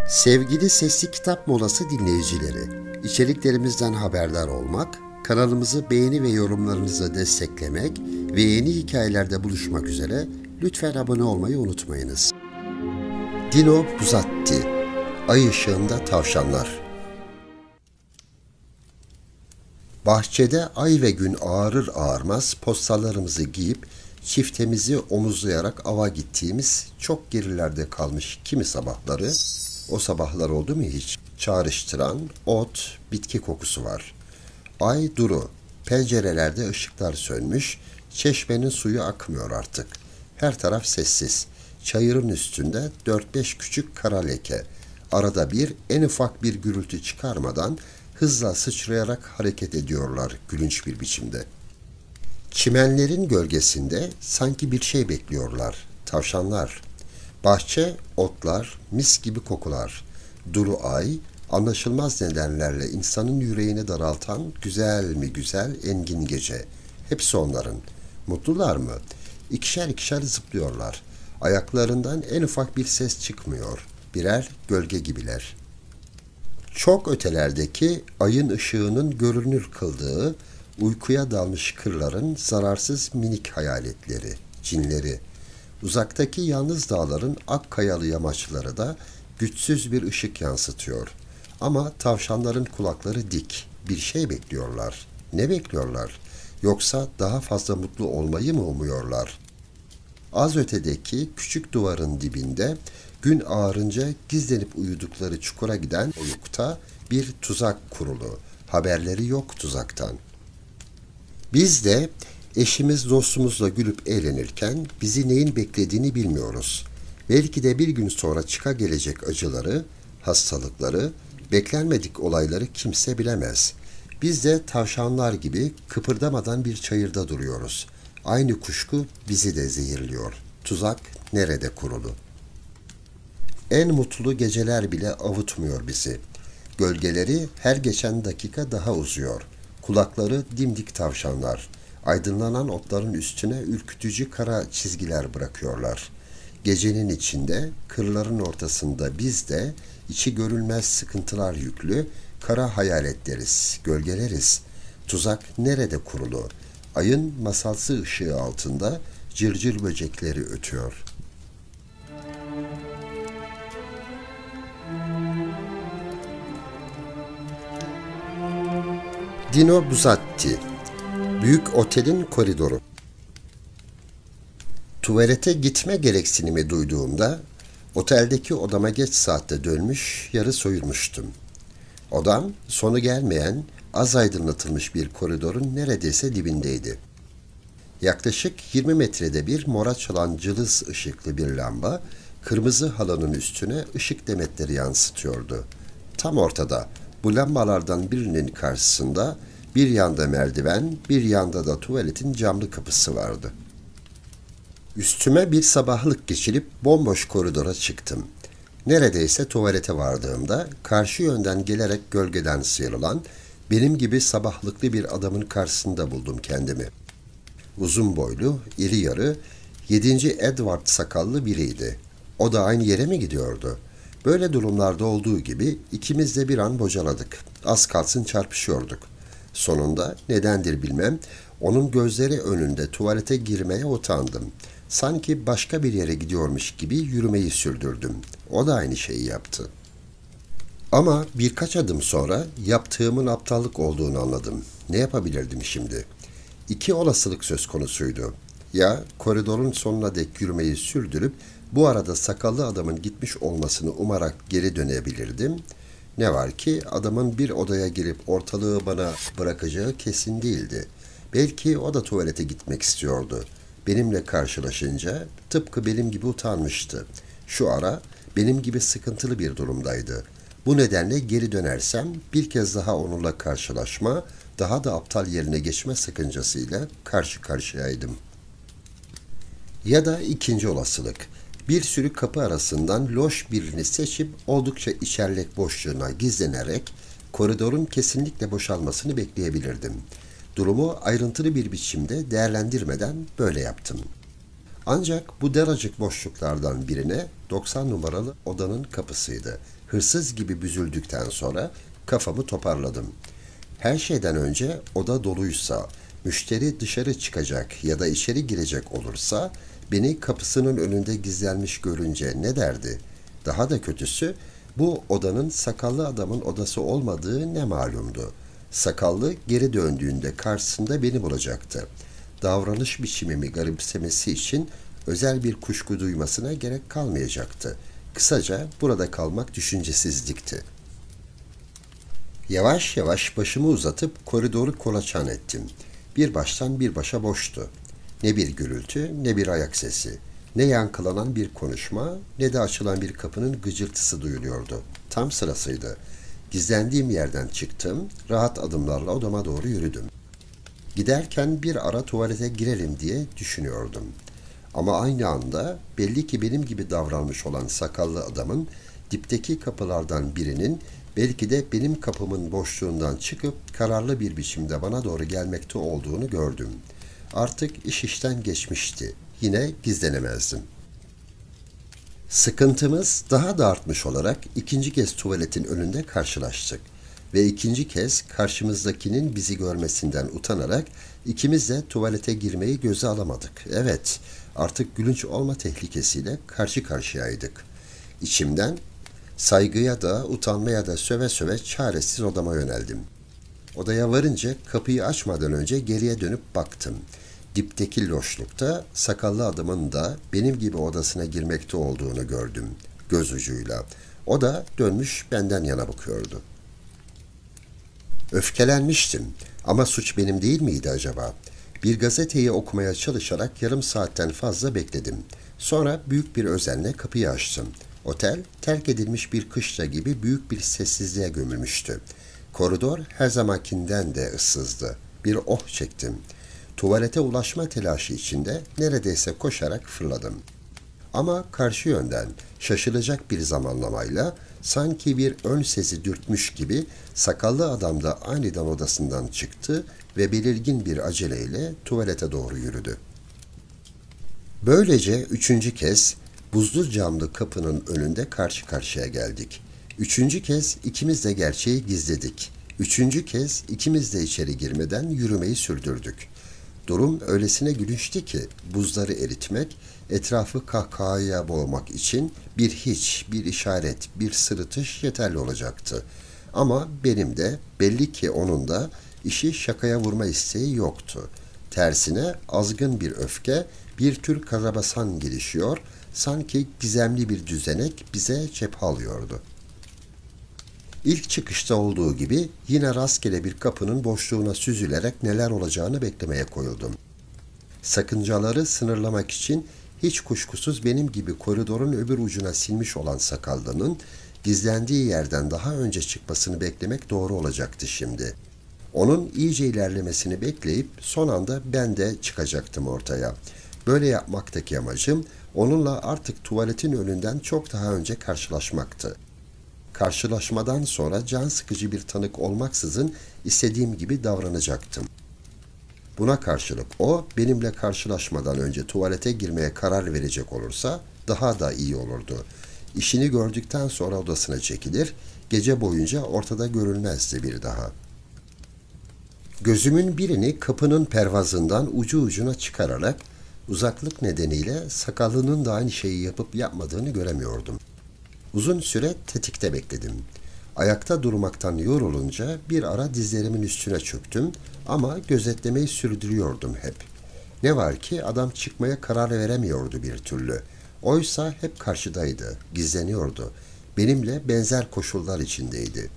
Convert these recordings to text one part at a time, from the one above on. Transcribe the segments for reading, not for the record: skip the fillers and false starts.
Sevgili Sesli Kitap Molası dinleyicileri, içeriklerimizden haberdar olmak, kanalımızı beğeni ve yorumlarınızla desteklemek ve yeni hikayelerde buluşmak üzere lütfen abone olmayı unutmayınız. Dino Buzzati, Ay Işığında Tavşanlar. Bahçede ay ve gün ağarır ağarmaz postallarımızı giyip çiftemizi omuzlayarak ava gittiğimiz çok gerilerde kalmış kimi sabahları, o sabahlar oldu mu hiç? Çağrıştıran ot, bitki kokusu var. Ay duru, pencerelerde ışıklar sönmüş, çeşmenin suyu akmıyor artık. Her taraf sessiz. Çayırın üstünde 4-5 küçük kara leke. Arada bir en ufak bir gürültü çıkarmadan hızla sıçrayarak hareket ediyorlar gülünç bir biçimde. Çimenlerin gölgesinde sanki bir şey bekliyorlar. Tavşanlar. Bahçe, otlar, mis gibi kokular. Duru ay, anlaşılmaz nedenlerle insanın yüreğini daraltan güzel mi güzel engin gece. Hepsi onların. Mutlular mı? İkişer ikişer zıplıyorlar. Ayaklarından en ufak bir ses çıkmıyor. Birer gölge gibiler. Çok ötelerdeki ayın ışığının görünür kıldığı, uykuya dalmış kırların zararsız minik hayaletleri, cinleri. Uzaktaki yalnız dağların ak kayalı yamaçları da güçsüz bir ışık yansıtıyor. Ama tavşanların kulakları dik, bir şey bekliyorlar. Ne bekliyorlar? Yoksa daha fazla mutlu olmayı mı umuyorlar? Az ötedeki küçük duvarın dibinde gün ağarınca gizlenip uyudukları çukura giden oyukta bir tuzak kurulu. Haberleri yok tuzaktan. Biz de eşimiz dostumuzla gülüp eğlenirken bizi neyin beklediğini bilmiyoruz. Belki de bir gün sonra çıka gelecek acıları, hastalıkları, beklenmedik olayları kimse bilemez. Biz de tavşanlar gibi kıpırdamadan bir çayırda duruyoruz. Aynı kuşku bizi de zehirliyor. Tuzak nerede kurulu? En mutlu geceler bile avutmuyor bizi. Gölgeleri her geçen dakika daha uzuyor. Kulakları dimdik tavşanlar. Aydınlanan otların üstüne ürkütücü kara çizgiler bırakıyorlar. Gecenin içinde, kırların ortasında biz de içi görülmez sıkıntılar yüklü, kara hayaletleriz, gölgeleriz. Tuzak nerede kurulu? Ayın masalsı ışığı altında cırcır böcekleri ötüyor. Dino Buzzati, Büyük Otelin Koridoru. Tuvalete gitme gereksinimi duyduğumda oteldeki odama geç saatte dönmüş, yarı soyulmuştum. Odam sonu gelmeyen, az aydınlatılmış bir koridorun neredeyse dibindeydi. Yaklaşık 20 metrede bir mora çalan cılız ışıklı bir lamba, kırmızı halının üstüne ışık demetleri yansıtıyordu. Tam ortada, bu lambalardan birinin karşısında bir yanda merdiven, bir yanda da tuvaletin camlı kapısı vardı. Üstüme bir sabahlık geçirip bomboş koridora çıktım. Neredeyse tuvalete vardığımda karşı yönden gelerek gölgeden sıyrılan, benim gibi sabahlıklı bir adamın karşısında buldum kendimi. Uzun boylu, iri yarı, 7. Edward sakallı biriydi. O da aynı yere mi gidiyordu? Böyle durumlarda olduğu gibi ikimiz de bir an bocaladık. Az kalsın çarpışıyorduk. Sonunda nedendir bilmem, onun gözleri önünde tuvalete girmeye utandım. Sanki başka bir yere gidiyormuş gibi yürümeyi sürdürdüm. O da aynı şeyi yaptı. Ama birkaç adım sonra yaptığımın aptallık olduğunu anladım. Ne yapabilirdim şimdi? İki olasılık söz konusuydu. Ya koridorun sonuna dek yürümeyi sürdürüp bu arada sakallı adamın gitmiş olmasını umarak geri dönebilirdim. Ne var ki adamın bir odaya girip ortalığı bana bırakacağı kesin değildi. Belki o da tuvalete gitmek istiyordu. Benimle karşılaşınca tıpkı benim gibi utanmıştı. Şu ara benim gibi sıkıntılı bir durumdaydı. Bu nedenle geri dönersem bir kez daha onunla karşılaşma, daha da aptal yerine geçme sakıncasıyla karşı karşıyaydım. Ya da ikinci olasılık. Bir sürü kapı arasından loş birini seçip oldukça içerlek boşluğuna gizlenerek koridorun kesinlikle boşalmasını bekleyebilirdim. Durumu ayrıntılı bir biçimde değerlendirmeden böyle yaptım. Ancak bu daracık boşluklardan birine 90 numaralı odanın kapısıydı. Hırsız gibi büzüldükten sonra kafamı toparladım. Her şeyden önce oda doluysa, müşteri dışarı çıkacak ya da içeri girecek olursa beni kapısının önünde gizlenmiş görünce ne derdi? Daha da kötüsü bu odanın sakallı adamın odası olmadığı ne malumdu. Sakallı geri döndüğünde karşısında beni bulacaktı. Davranış biçimimi garipsemesi için özel bir kuşku duymasına gerek kalmayacaktı. Kısaca burada kalmak düşüncesizlikti. Yavaş yavaş başımı uzatıp koridoru kolaçan ettim. Bir baştan bir başa boştu. Ne bir gürültü, ne bir ayak sesi, ne yankılanan bir konuşma, ne de açılan bir kapının gıcırtısı duyuluyordu. Tam sırasıydı. Gizlendiğim yerden çıktım, rahat adımlarla odama doğru yürüdüm. Giderken bir ara tuvalete girelim diye düşünüyordum. Ama aynı anda belli ki benim gibi davranmış olan sakallı adamın dipteki kapılardan birinin belki de benim kapımın boşluğundan çıkıp kararlı bir biçimde bana doğru gelmekte olduğunu gördüm. Artık iş işten geçmişti. Yine gizlenemezdim. Sıkıntımız daha da artmış olarak ikinci kez tuvaletin önünde karşılaştık. Ve ikinci kez karşımızdakinin bizi görmesinden utanarak ikimiz de tuvalete girmeyi göze alamadık. Evet, artık gülünç olma tehlikesiyle karşı karşıyaydık. İçimden saygıya da utanmaya da söve söve çaresiz odama yöneldim. Odaya varınca kapıyı açmadan önce geriye dönüp baktım. Dipteki loşlukta sakallı adamın da benim gibi odasına girmekte olduğunu gördüm göz ucuyla. O da dönmüş benden yana bakıyordu. Öfkelenmiştim ama suç benim değil miydi acaba? Bir gazeteyi okumaya çalışarak yarım saatten fazla bekledim. Sonra büyük bir özenle kapıyı açtım. Otel terk edilmiş bir kışla gibi büyük bir sessizliğe gömülmüştü. Koridor her zamankinden de ıssızdı. Bir oh çektim. Tuvalete ulaşma telaşı içinde neredeyse koşarak fırladım. Ama karşı yönden şaşılacak bir zamanlamayla sanki bir ön sezi dürtmüş gibi sakallı adam da aniden odasından çıktı ve belirgin bir aceleyle tuvalete doğru yürüdü. Böylece üçüncü kez buzlu camlı kapının önünde karşı karşıya geldik. Üçüncü kez ikimiz de gerçeği gizledik. Üçüncü kez ikimiz de içeri girmeden yürümeyi sürdürdük. Durum öylesine gülünçtü ki buzları eritmek, etrafı kahkahaya boğmak için bir hiç, bir işaret, bir sırıtış yeterli olacaktı. Ama benim de belli ki onun da işi şakaya vurma isteği yoktu. Tersine azgın bir öfke, bir tür karabasan gelişiyor, sanki gizemli bir düzenek bize cephe alıyordu. İlk çıkışta olduğu gibi yine rastgele bir kapının boşluğuna süzülerek neler olacağını beklemeye koyuldum. Sakıncaları sınırlamak için hiç kuşkusuz benim gibi koridorun öbür ucuna silmiş olan sakallının gizlendiği yerden daha önce çıkmasını beklemek doğru olacaktı şimdi. Onun iyice ilerlemesini bekleyip son anda ben de çıkacaktım ortaya. Böyle yapmaktaki amacım onunla artık tuvaletin önünden çok daha önce karşılaşmaktı. Karşılaşmadan sonra can sıkıcı bir tanık olmaksızın istediğim gibi davranacaktım. Buna karşılık o benimle karşılaşmadan önce tuvalete girmeye karar verecek olursa daha da iyi olurdu. İşini gördükten sonra odasına çekilir, gece boyunca ortada görülmezdi bir daha. Gözümün birini kapının pervazından ucu ucuna çıkararak uzaklık nedeniyle sakallının da aynı şeyi yapıp yapmadığını göremiyordum. Uzun süre tetikte bekledim. Ayakta durmaktan yorulunca bir ara dizlerimin üstüne çöktüm ama gözetlemeyi sürdürüyordum hep. Ne var ki adam çıkmaya karar veremiyordu bir türlü. Oysa hep karşıdaydı, gizleniyordu. Benimle benzer koşullar içindeydi.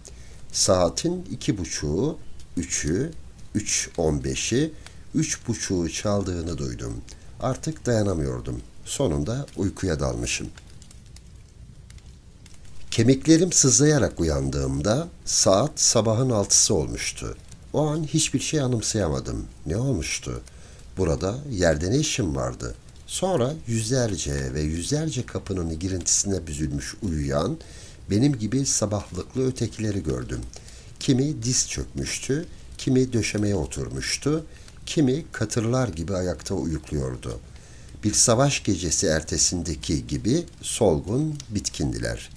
Saatin 2.30'u, 3'ü, 3.15'i, 3.30'u çaldığını duydum. Artık dayanamıyordum. Sonunda uykuya dalmışım. Kemiklerim sızlayarak uyandığımda saat sabahın 6'sı olmuştu. O an hiçbir şey anımsayamadım. Ne olmuştu? Burada yerde ne işim vardı? Sonra yüzlerce ve yüzlerce kapının girintisine büzülmüş uyuyan, benim gibi sabahlıklı ötekileri gördüm. Kimi diz çökmüştü, kimi döşemeye oturmuştu, kimi katırlar gibi ayakta uyukluyordu. Bir savaş gecesi ertesindeki gibi solgun, bitkindiler.